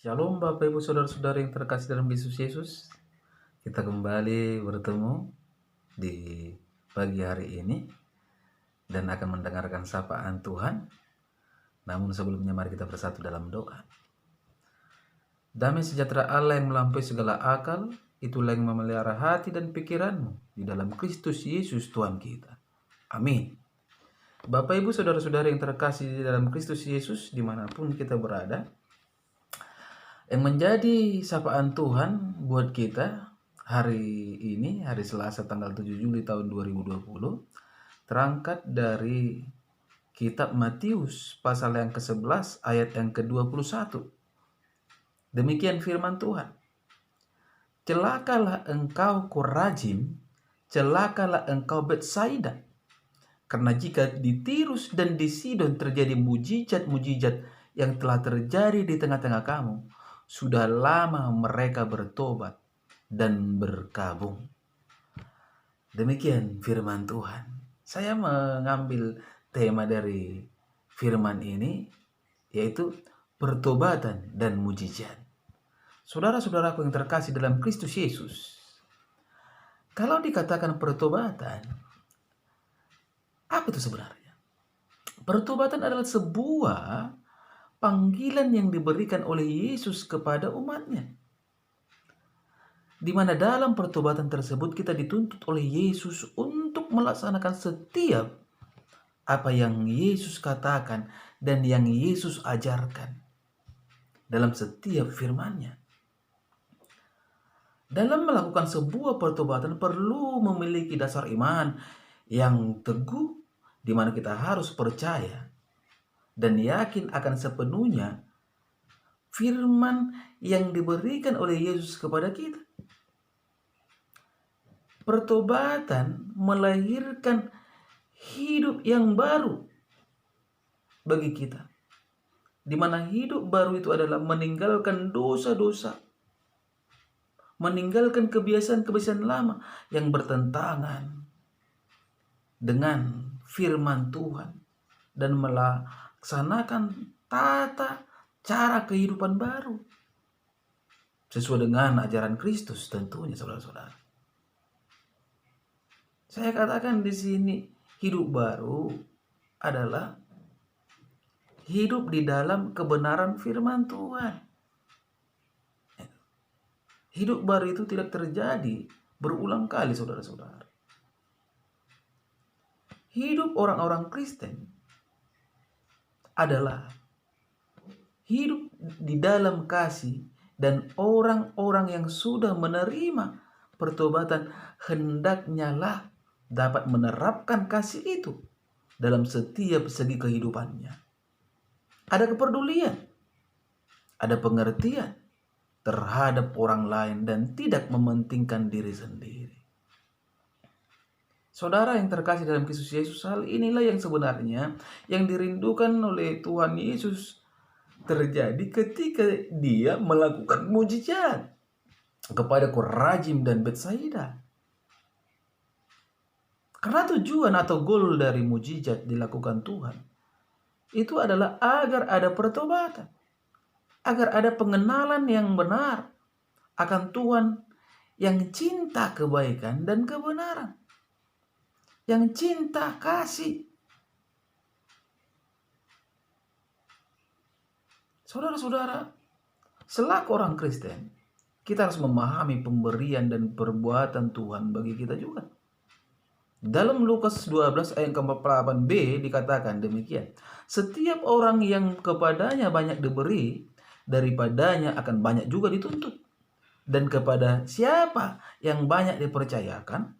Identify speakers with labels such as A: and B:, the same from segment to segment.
A: Shalom Bapak Ibu Saudara-saudara yang terkasih dalam Kristus Yesus. Kita kembali bertemu di pagi hari ini dan akan mendengarkan sapaan Tuhan. Namun sebelumnya mari kita bersatu dalam doa. Damai sejahtera Allah yang melampaui segala akal, itulah yang memelihara hati dan pikiranmu di dalam Kristus Yesus Tuhan kita. Amin. Bapak Ibu Saudara-saudara yang terkasih di dalam Kristus Yesus dimanapun kita berada, yang menjadi sapaan Tuhan buat kita hari ini, hari Selasa tanggal 7 Juli tahun 2020, terangkat dari kitab Matius pasal yang ke-11 ayat yang ke-21. Demikian firman Tuhan. Celakalah engkau Korazim, celakalah engkau Betsaida, karena jika di Tirus dan di Sidon terjadi mujizat-mujizat yang telah terjadi di tengah-tengah kamu, sudah lama mereka bertobat dan berkabung. Demikian firman Tuhan. Saya mengambil tema dari firman ini, yaitu pertobatan dan mujizat. Saudara-saudaraku yang terkasih dalam Kristus Yesus, kalau dikatakan pertobatan, apa itu sebenarnya? Pertobatan adalah sebuah panggilan yang diberikan oleh Yesus kepada umatnya, di mana dalam pertobatan tersebut kita dituntut oleh Yesus untuk melaksanakan setiap apa yang Yesus katakan dan yang Yesus ajarkan dalam setiap firman-Nya. Dalam melakukan sebuah pertobatan perlu memiliki dasar iman yang teguh, di mana kita harus percaya dan yakin akan sepenuhnya firman yang diberikan oleh Yesus kepada kita. Pertobatan melahirkan hidup yang baru bagi kita, di mana hidup baru itu adalah meninggalkan dosa-dosa, meninggalkan kebiasaan-kebiasaan lama yang bertentangan dengan firman Tuhan dan melaksanakan tata cara kehidupan baru sesuai dengan ajaran Kristus tentunya, saudara-saudara. Saya katakan di sini hidup baru adalah hidup di dalam kebenaran firman Tuhan. Hidup baru itu tidak terjadi berulang kali, saudara-saudara. Hidup orang-orang Kristen adalah hidup di dalam kasih, dan orang-orang yang sudah menerima pertobatan hendaknya lah dapat menerapkan kasih itu dalam setiap segi kehidupannya. Ada kepedulian, ada pengertian terhadap orang lain dan tidak mementingkan diri sendiri. Saudara yang terkasih dalam Kristus Yesus, hal inilah yang sebenarnya yang dirindukan oleh Tuhan Yesus terjadi ketika dia melakukan mujizat kepada Korazim dan Betsaida. Karena tujuan atau goal dari mujizat dilakukan Tuhan itu adalah agar ada pertobatan, agar ada pengenalan yang benar akan Tuhan yang cinta kebaikan dan kebenaran, yang cinta kasih. Saudara-saudara, selaku orang Kristen, kita harus memahami pemberian dan perbuatan Tuhan bagi kita juga. Dalam Lukas 12 ayat ke-48b dikatakan demikian. Setiap orang yang kepadanya banyak diberi, daripadanya akan banyak juga dituntut. Dan kepada siapa yang banyak dipercayakan,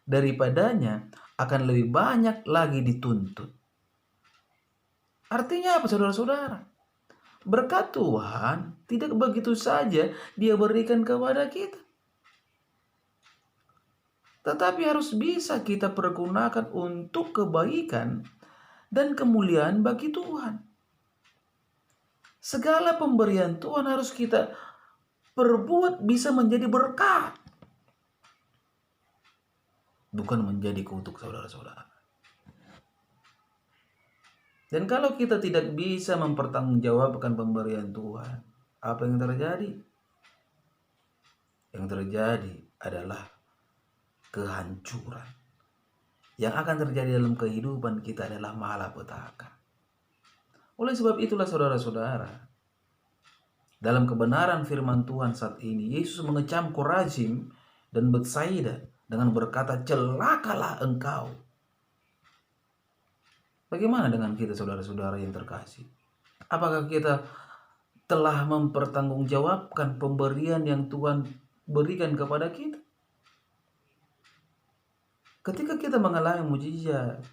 A: daripadanya akan lebih banyak lagi dituntut. Artinya apa, saudara-saudara? Berkat Tuhan tidak begitu saja Dia berikan kepada kita, tetapi harus bisa kita pergunakan untuk kebaikan dan kemuliaan bagi Tuhan. Segala pemberian Tuhan harus kita perbuat bisa menjadi berkat, bukan menjadi kutuk, saudara-saudara. Dan kalau kita tidak bisa mempertanggungjawabkan pemberian Tuhan, Apa yang terjadi? Yang terjadi adalah kehancuran. Yang akan terjadi dalam kehidupan kita adalah malapetaka. Oleh sebab itulah saudara-saudara, dalam kebenaran firman Tuhan saat ini, Yesus mengecam Korazim dan Betsaida dengan berkata, celakalah engkau. Bagaimana dengan kita saudara-saudara yang terkasih? Apakah kita telah mempertanggungjawabkan pemberian yang Tuhan berikan kepada kita? Ketika kita mengalami mujizat,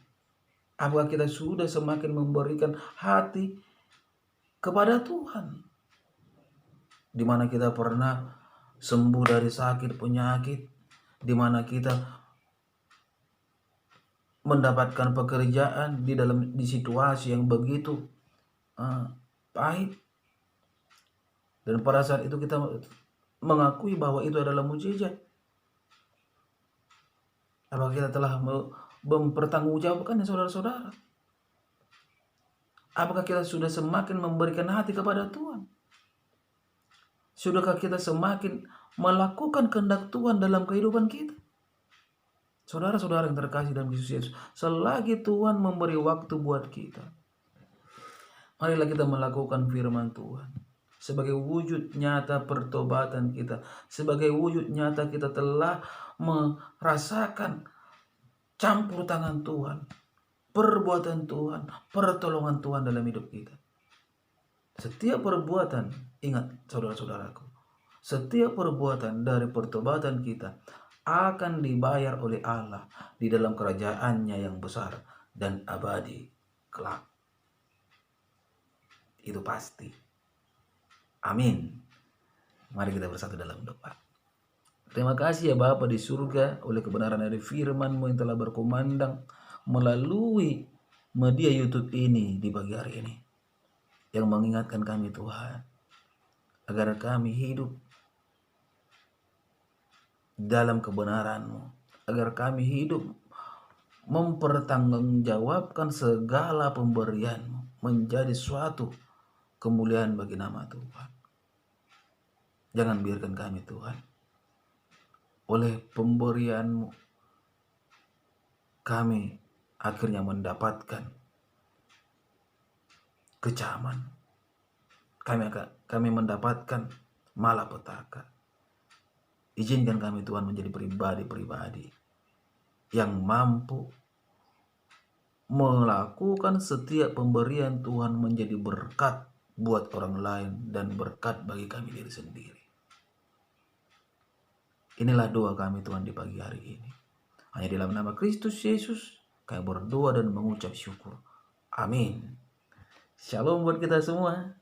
A: apakah kita sudah semakin memberikan hati kepada Tuhan? Di mana kita pernah sembuh dari sakit penyakit, di mana kita mendapatkan pekerjaan di situasi yang begitu pahit, dan pada saat itu kita mengakui bahwa itu adalah mujizat. Apakah kita telah mempertanggungjawabkannya, saudara-saudara? Apakah kita sudah semakin memberikan hati kepada Tuhan? Sudahkah kita semakin melakukan kehendak Tuhan dalam kehidupan kita? Saudara-saudara yang terkasih dalam Kristus Yesus, selagi Tuhan memberi waktu buat kita, marilah kita melakukan firman Tuhan sebagai wujud nyata pertobatan kita, sebagai wujud nyata kita telah merasakan campur tangan Tuhan, perbuatan Tuhan, pertolongan Tuhan dalam hidup kita. Setiap perbuatan, ingat saudara-saudaraku, setiap perbuatan dari pertobatan kita akan dibayar oleh Allah di dalam kerajaannya yang besar dan abadi kelak. Itu pasti. Amin. Mari kita bersatu dalam doa. Terima kasih ya Bapa di surga, oleh kebenaran dari firman-Mu yang telah berkumandang melalui media YouTube ini di pagi hari ini, yang mengingatkan kami Tuhan, agar kami hidup dalam kebenaran-Mu, agar kami hidup mempertanggungjawabkan segala pemberian-Mu menjadi suatu kemuliaan bagi nama Tuhan. Jangan biarkan kami Tuhan, oleh pemberian-Mu kami akhirnya mendapatkan kecaman, kami mendapatkan malapetaka. Izinkan kami Tuhan menjadi pribadi-pribadi yang mampu melakukan setiap pemberian Tuhan menjadi berkat buat orang lain dan berkat bagi kami diri sendiri. Inilah doa kami Tuhan di pagi hari ini. Hanya dalam nama Kristus Yesus kami berdoa dan mengucap syukur. Amin. Shalom buat kita semua.